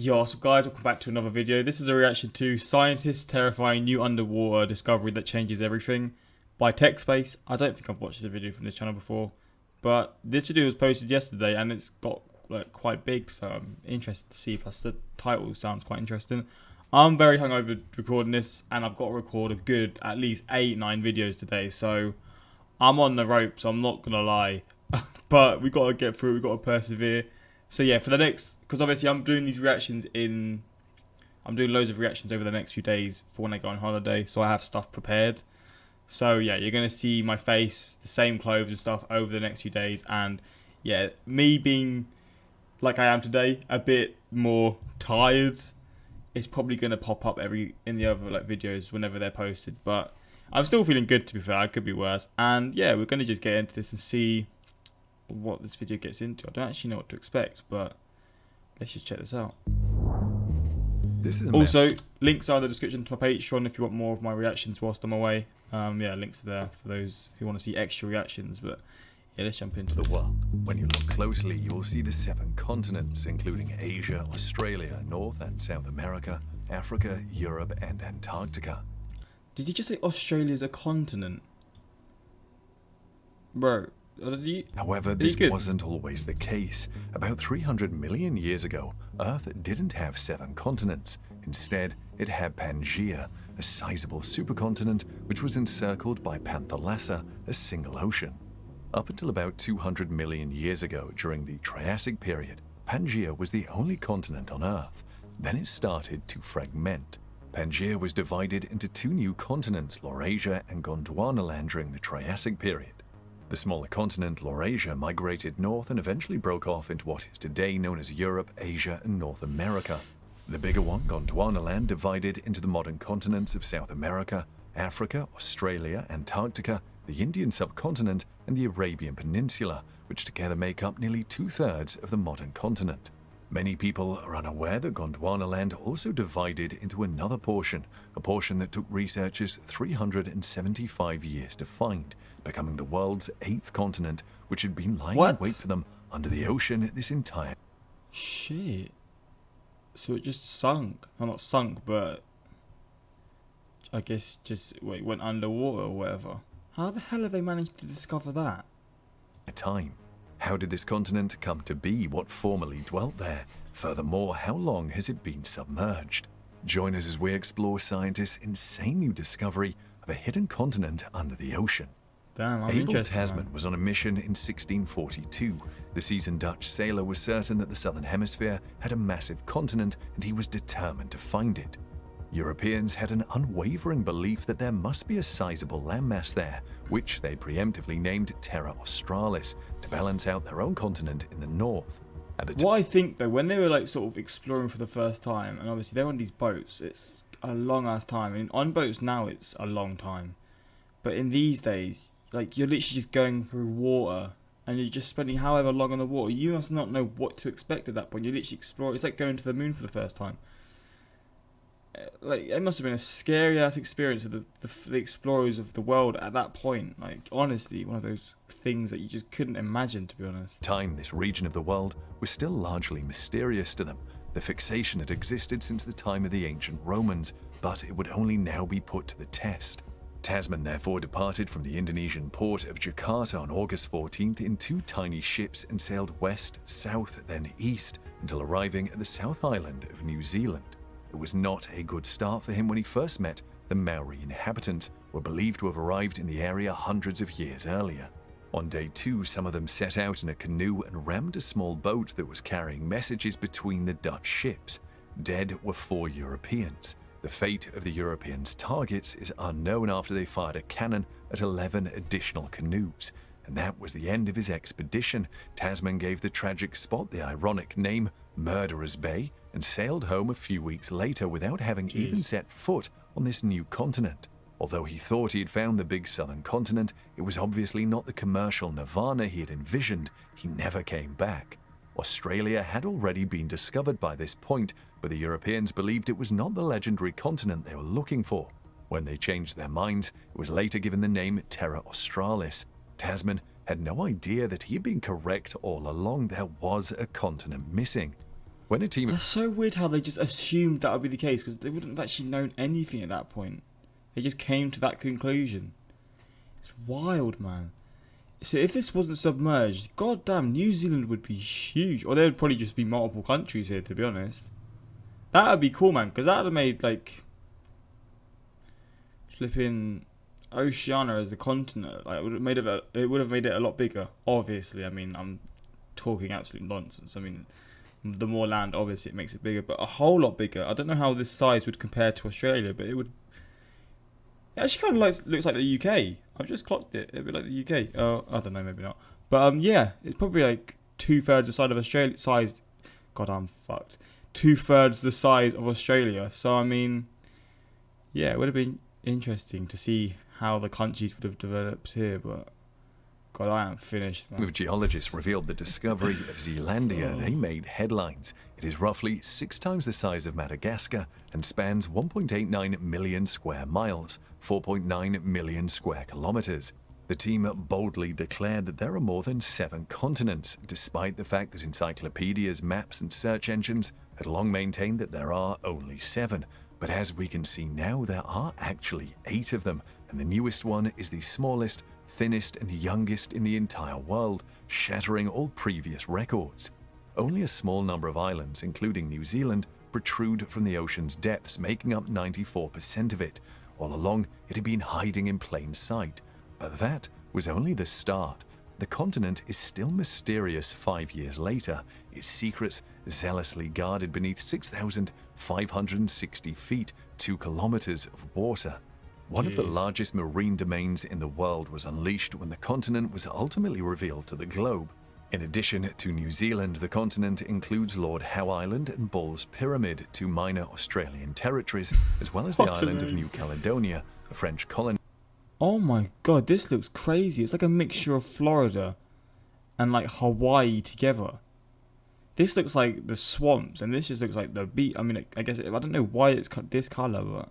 Yo, what's up guys, welcome back to another video. This is a reaction to Scientists' Terrifying New Underwater Discovery That Changes Everything by TechSpace. I don't think I've watched a video from this channel before, but this video was posted yesterday and it's got quite big, so I'm interested to see, plus the title sounds quite interesting. I'm very hungover recording this and I've got to record a good at least 8-9 videos today, so I'm on the ropes, I'm not gonna lie. But we got to get through, we got to persevere. So yeah, for the next, because obviously I'm doing these reactions I'm doing loads of reactions over the next few days for when I go on holiday, so I have stuff prepared. So yeah, you're going to see my face, the same clothes and stuff over the next few days, and yeah, me being like I am today, a bit more tired, it's probably going to pop up in the other videos whenever they're posted, but I'm still feeling good, to be fair. I could be worse. And yeah, we're going to just get into this and see what this video gets into. I don't actually know what to expect, but let's just check this out. This is also, links are in the description to my Patreon if you want more of my reactions whilst I'm away. Yeah, links are there for those who want to see extra reactions. But yeah, let's jump into the world. When you look closely, you will see the 7 continents, including Asia, Australia, North and South America, Africa, Europe and Antarctica. Did you just say Australia's a continent? Bro. However, this wasn't always the case. About 300 million years ago, Earth didn't have 7 continents. Instead, it had Pangaea, a sizable supercontinent which was encircled by Panthalassa, a single ocean. Up until about 200 million years ago, during the Triassic period, Pangaea was the only continent on Earth. Then it started to fragment. Pangaea was divided into 2 new continents, Laurasia and Gondwanaland, during the Triassic period. The smaller continent, Laurasia, migrated north and eventually broke off into what is today known as Europe, Asia, and North America. The bigger one, Gondwanaland, divided into the modern continents of South America, Africa, Australia, Antarctica, the Indian subcontinent, and the Arabian Peninsula, which together make up nearly 2/3 of the modern continent. Many people are unaware that Gondwanaland also divided into another portion, a portion that took researchers 375 years to find, becoming the world's 8th continent, which had been lying in wait for them under the ocean this entire... Shit. So it just sunk. Well, not sunk, but I guess just went underwater or whatever. How the hell have they managed to discover that? Time. How did this continent come to be? What formerly dwelt there? Furthermore, how long has it been submerged? Join us as we explore scientists' insane new discovery of a hidden continent under the ocean. Damn, I'm Abel interested, Tasman man. was on a mission in 1642. The seasoned Dutch sailor was certain that the southern hemisphere had a massive continent and he was determined to find it. Europeans had an unwavering belief that there must be a sizable landmass there, which they preemptively named Terra Australis, to balance out their own continent in the north. What I think though, when they were sort of exploring for the first time, and obviously they're on these boats, it's a long ass time. I mean, on boats now it's a long time, but in these days, you're literally just going through water and you're just spending however long on the water. You must not know what to expect at that point. You're literally exploring. It's like going to the moon for the first time. It must have been a scary ass experience of the explorers of the world at that point. Honestly, one of those things that you just couldn't imagine, to be honest. This region of the world was still largely mysterious to them. The fixation had existed since the time of the ancient Romans, but it would only now be put to the test. Tasman therefore departed from the Indonesian port of Jakarta on August 14th in 2 tiny ships and sailed west, south, then east, until arriving at the South Island of New Zealand. It was not a good start for him when he first met the Maori inhabitants, who were believed to have arrived in the area hundreds of years earlier. On day 2, some of them set out in a canoe and rammed a small boat that was carrying messages between the Dutch ships. Dead were 4 Europeans. The fate of the Europeans' targets is unknown after they fired a cannon at 11 additional canoes. And that was the end of his expedition. Tasman gave the tragic spot the ironic name Murderer's Bay and sailed home a few weeks later without having even set foot on this new continent. Although he thought he had found the big southern continent, it was obviously not the commercial nirvana he had envisioned. He never came back. Australia had already been discovered by this point, but the Europeans believed it was not the legendary continent they were looking for. When they changed their minds, it was later given the name Terra Australis. Tasman had no idea that he had been correct all along. There was a continent missing. When a team That's so weird how they just assumed that would be the case, because they wouldn't have actually known anything at that point. They just came to that conclusion. It's wild, man. So if this wasn't submerged, goddamn, New Zealand would be huge. Or there would probably just be multiple countries here, to be honest. That would be cool, man, because that would have made, like, flipping Oceania as a continent. Like, it would have made it a lot bigger. Obviously, I mean, I'm talking absolute nonsense. I mean, the more land, obviously, it makes it bigger, but a whole lot bigger. I don't know how this size would compare to Australia, but it would. It actually kind of looks like the UK. I've just clocked it. It'd be like the UK. I don't know, maybe not. But yeah, it's probably like 2/3 the size of Australia. God, I'm fucked. 2/3 the size of Australia. So I mean, yeah, it would have been interesting to see how the countries would have developed here. But God, I am finished, man. With geologists revealed the discovery of Zealandia, they made headlines. It is roughly 6 times the size of Madagascar and spans 1.89 million square miles, 4.9 million square kilometers. The team boldly declared that there are more than 7 continents, despite the fact that encyclopedias, maps, and search engines had long maintained that there are only 7. But as we can see now, there are actually 8 of them, and the newest one is the smallest, thinnest, and youngest in the entire world, shattering all previous records. Only a small number of islands, including New Zealand, protrude from the ocean's depths, making up 94% of it. All along, it had been hiding in plain sight. But that was only the start. The continent is still mysterious 5 years later, its secrets zealously guarded beneath 6,560 feet, 2 kilometers of water. One of the largest marine domains in the world was unleashed when the continent was ultimately revealed to the globe. In addition to New Zealand, the continent includes Lord Howe Island and Ball's Pyramid, 2 minor Australian territories, as well as the island of New Caledonia, a French colony. Oh my god, this looks crazy. It's like a mixture of Florida and like Hawaii together. This looks like the swamps, and this just looks like the beach. I mean, I guess I don't know why it's this color, but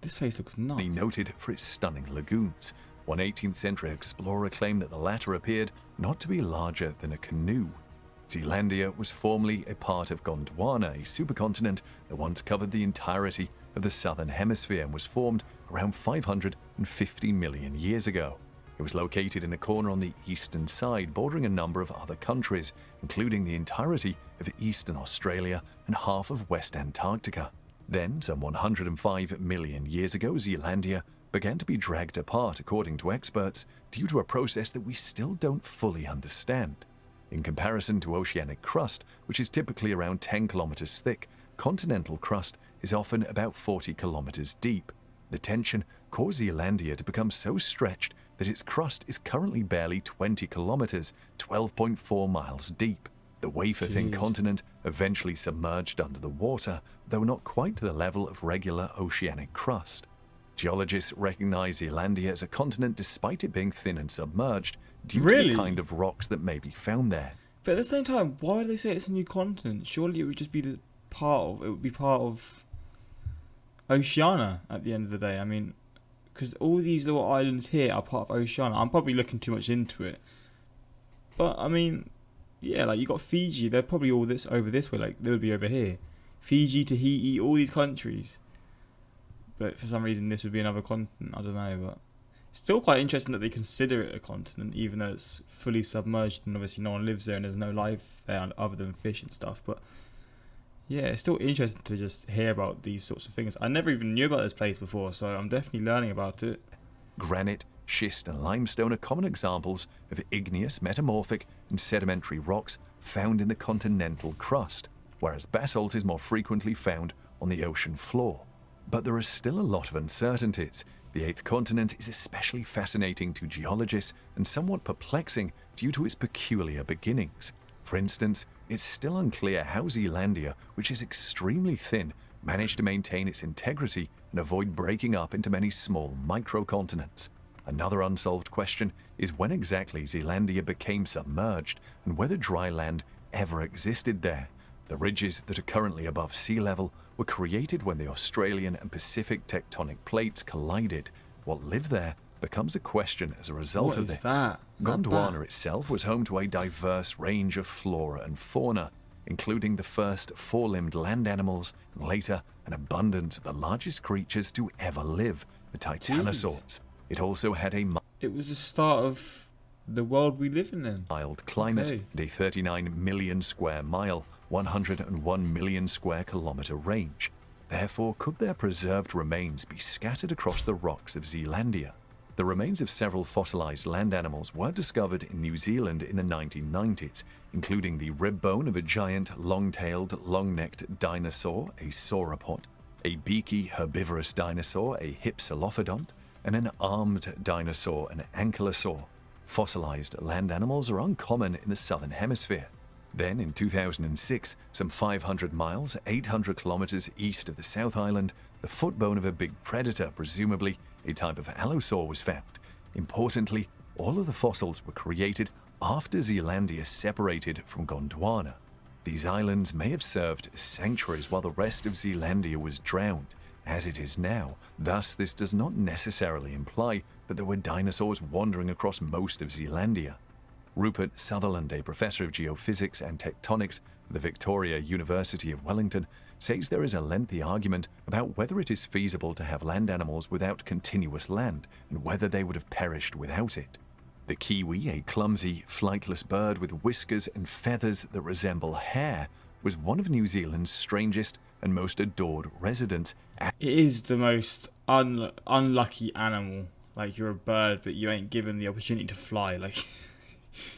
this place looks nuts. Noted for its stunning lagoons. One 18th century explorer claimed that the latter appeared not to be larger than a canoe. Zealandia was formerly a part of Gondwana, a supercontinent that once covered the entirety of the southern hemisphere and was formed around 550 million years ago. It was located in a corner on the eastern side, bordering a number of other countries, including the entirety of eastern Australia and half of West Antarctica. Then, some 105 million years ago, Zealandia began to be dragged apart, according to experts, due to a process that we still don't fully understand. In comparison to oceanic crust, which is typically around 10 kilometers thick, continental crust is often about 40 kilometers deep. The tension caused Zealandia to become so stretched that its crust is currently barely 20 kilometers, 12.4 miles deep. The wafer-thin continent eventually submerged under the water, though not quite to the level of regular oceanic crust. Geologists recognize Zealandia as a continent despite it being thin and submerged due to the kind of rocks that may be found there. But at the same time, why would they say it's a new continent? Surely it would just be part of Oceania at the end of the day. I mean, because all these little islands here are part of Oceania. I'm probably looking too much into it. But I mean, yeah, like you got Fiji, they're probably all this over this way, like they would be over here. Fiji, Tahiti, all these countries. But for some reason this would be another continent, I don't know, but still quite interesting that they consider it a continent, even though it's fully submerged and obviously no one lives there and there's no life there other than fish and stuff. But yeah, it's still interesting to just hear about these sorts of things. I never even knew about this place before, so I'm definitely learning about it. Granite, schist, and limestone are common examples of igneous, metamorphic, and sedimentary rocks found in the continental crust, whereas basalt is more frequently found on the ocean floor. But there are still a lot of uncertainties. The 8th continent is especially fascinating to geologists and somewhat perplexing due to its peculiar beginnings. For instance, it's still unclear how Zealandia, which is extremely thin, managed to maintain its integrity and avoid breaking up into many small microcontinents. Another unsolved question is when exactly Zealandia became submerged and whether dry land ever existed there. The ridges that are currently above sea level were created when the Australian and Pacific tectonic plates collided. What lived there becomes a question as a result of this. That? Gondwana itself was home to a diverse range of flora and fauna. including the first four-limbed land animals and later an abundance of the largest creatures to ever live, the titanosaurs. It also had a It was the start of the world we live in then. mild climate Okay. and a 39 million square mile, 101 million square kilometer range. Therefore, could their preserved remains be scattered across the rocks of Zealandia? The remains of several fossilized land animals were discovered in New Zealand in the 1990s, including the rib bone of a giant long-tailed, long-necked dinosaur, a sauropod, a beaky herbivorous dinosaur, a hypsilophodont, and an armed dinosaur, an ankylosaur. Fossilized land animals are uncommon in the southern hemisphere. Then, in 2006, some 500 miles, 800 kilometers east of the South Island, the footbone of a big predator, presumably a type of allosaur, was found. Importantly, all of the fossils were created after Zealandia separated from Gondwana. These islands may have served as sanctuaries while the rest of Zealandia was drowned, as it is now. Thus, this does not necessarily imply that there were dinosaurs wandering across most of Zealandia. Rupert Sutherland, a professor of geophysics and tectonics at the Victoria University of Wellington, says there is a lengthy argument about whether it is feasible to have land animals without continuous land and whether they would have perished without it. The kiwi, a clumsy, flightless bird with whiskers and feathers that resemble hair, was one of New Zealand's strangest and most adored residents. It is the most unlucky animal. Like, you're a bird, but you ain't given the opportunity to fly. Like,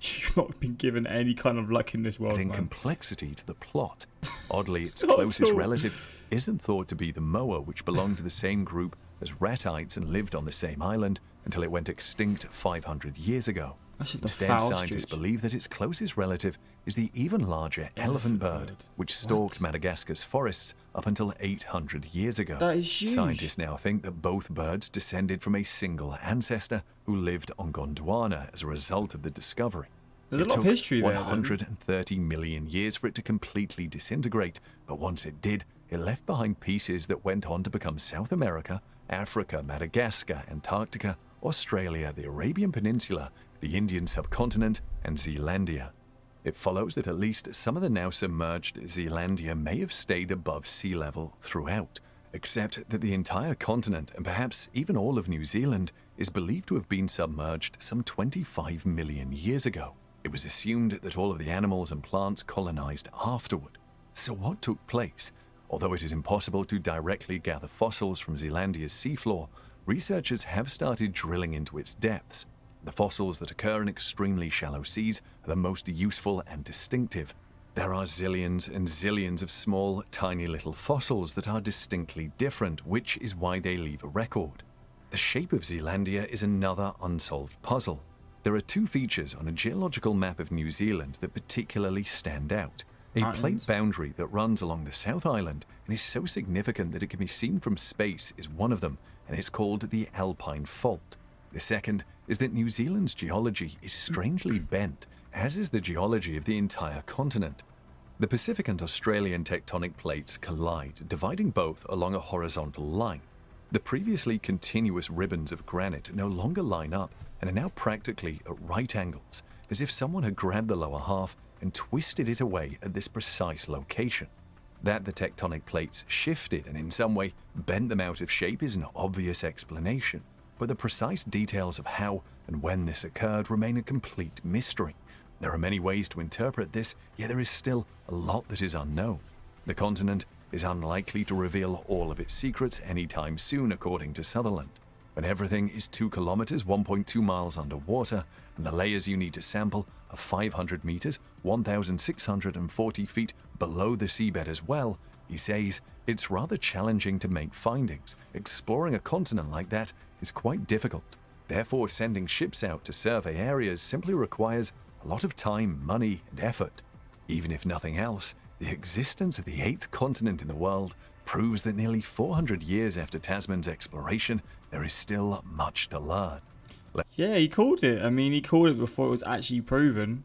you've not been given any kind of luck in this world, Adding man. complexity to the plot. Oddly, its Not closest at all. relative isn't thought to be the moa, which belonged to the same group as ratites and lived on the same island until it went extinct 500 years ago. That's just a Instead, foul scientists ostrich. believe that its closest relative is the even larger elephant bird, which stalked What? Madagascar's forests up until 800 years ago. That is huge. Scientists now think that both birds descended from a single ancestor who lived on Gondwana as a result of the discovery. There's a It lot of took history there, then. 130 million years for it to completely disintegrate, but once it did, it left behind pieces that went on to become South America, Africa, Madagascar, Antarctica, Australia, the Arabian Peninsula, the Indian subcontinent, and Zealandia. It follows that at least some of the now submerged Zealandia may have stayed above sea level throughout, except that the entire continent, and perhaps even all of New Zealand, is believed to have been submerged some 25 million years ago. It was assumed that all of the animals and plants colonized afterward. So what took place? Although it is impossible to directly gather fossils from Zealandia's seafloor, researchers have started drilling into its depths. The fossils that occur in extremely shallow seas are the most useful and distinctive. There are zillions and zillions of small, tiny little fossils that are distinctly different, which is why they leave a record. The shape of Zealandia is another unsolved puzzle. There are two features on a geological map of New Zealand that particularly stand out. A plate Mountains. boundary that runs along the South Island and is so significant that it can be seen from space is one of them, and it's called the Alpine Fault. The second is that New Zealand's geology is strangely bent, as is the geology of the entire continent. The Pacific and Australian tectonic plates collide, dividing both along a horizontal line. The previously continuous ribbons of granite no longer line up and are now practically at right angles, as if someone had grabbed the lower half and twisted it away at this precise location. That the tectonic plates shifted and in some way bent them out of shape is an obvious explanation, but the precise details of how and when this occurred remain a complete mystery. There are many ways to interpret this, yet there is still a lot that is unknown. The continent is unlikely to reveal all of its secrets anytime soon, according to Sutherland. When everything is 2 kilometers, 1.2 miles underwater, and the layers you need to sample are 500 meters, 1,640 feet below the seabed as well, he says it's rather challenging to make findings. Exploring a continent like that is quite difficult. Therefore, sending ships out to survey areas simply requires a lot of time, money, and effort. Even if nothing else, the existence of the 8th continent in the world proves that nearly 400 years after Tasman's exploration, there is still much to learn. Yeah, he called it. I mean, he called it before it was actually proven.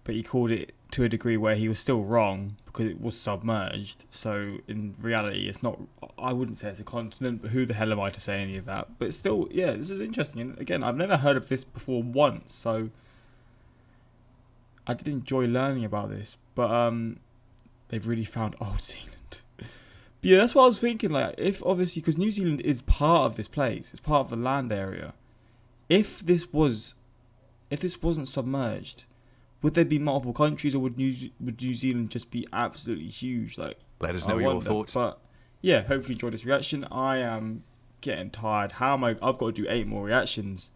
But he called it to a degree where he was still wrong because it was submerged. So in reality, it's not. I wouldn't say it's a continent, but who the hell am I to say any of that? But still, yeah, this is interesting. And again, I've never heard of this before once. So I did enjoy learning about this, but they've really found old Zealand. But yeah, that's what I was thinking. Like, if obviously, because New Zealand is part of this place, it's part of the land area. If this wasn't submerged, would there be multiple countries, or would New Zealand just be absolutely huge? Like, Let us I know your wonder. thoughts. But yeah, hopefully you enjoyed this reaction. I am getting tired. How am I? I've got to do 8 more reactions.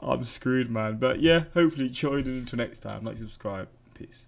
I'm screwed, man. But yeah, hopefully you enjoyed, and until next time, like, subscribe. Peace.